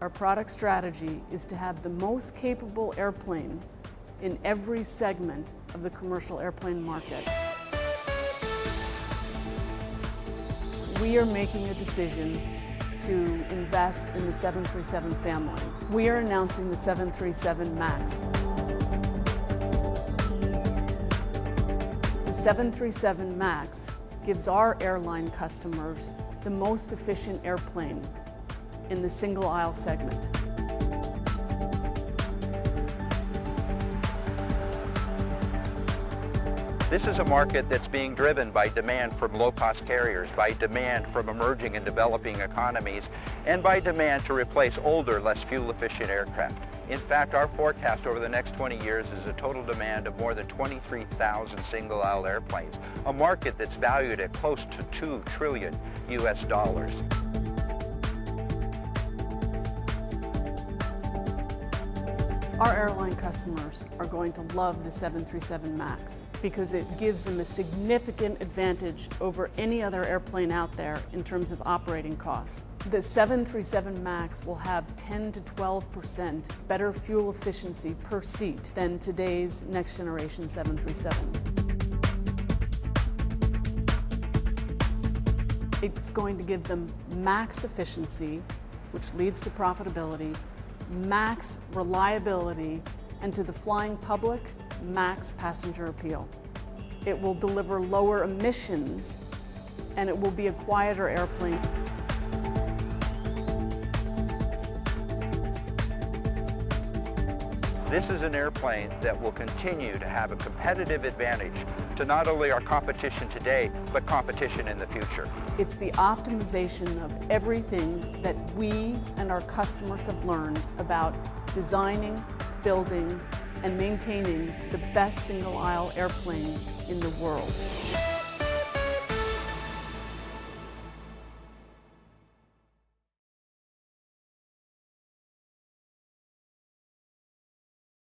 Our product strategy is to have the most capable airplane in every segment of the commercial airplane market. We are making a decision to invest in the 737 family. We are announcing the 737 MAX. The 737 MAX gives our airline customers the most efficient airplane in the single-aisle segment. This is a market that's being driven by demand from low-cost carriers, by demand from emerging and developing economies, and by demand to replace older, less fuel-efficient aircraft. In fact, our forecast over the next 20 years is a total demand of more than 23,000 single-aisle airplanes, a market that's valued at close to $2 trillion US. Our airline customers are going to love the 737 MAX because it gives them a significant advantage over any other airplane out there in terms of operating costs. The 737 MAX will have 10 to 12% better fuel efficiency per seat than today's next generation 737. It's going to give them max efficiency, which leads to profitability, max reliability, and to the flying public, max passenger appeal. It will deliver lower emissions, and it will be a quieter airplane. This is an airplane that will continue to have a competitive advantage to not only our competition today, but competition in the future. It's the optimization of everything that we and our customers have learned about designing, building, and maintaining the best single-aisle airplane in the world.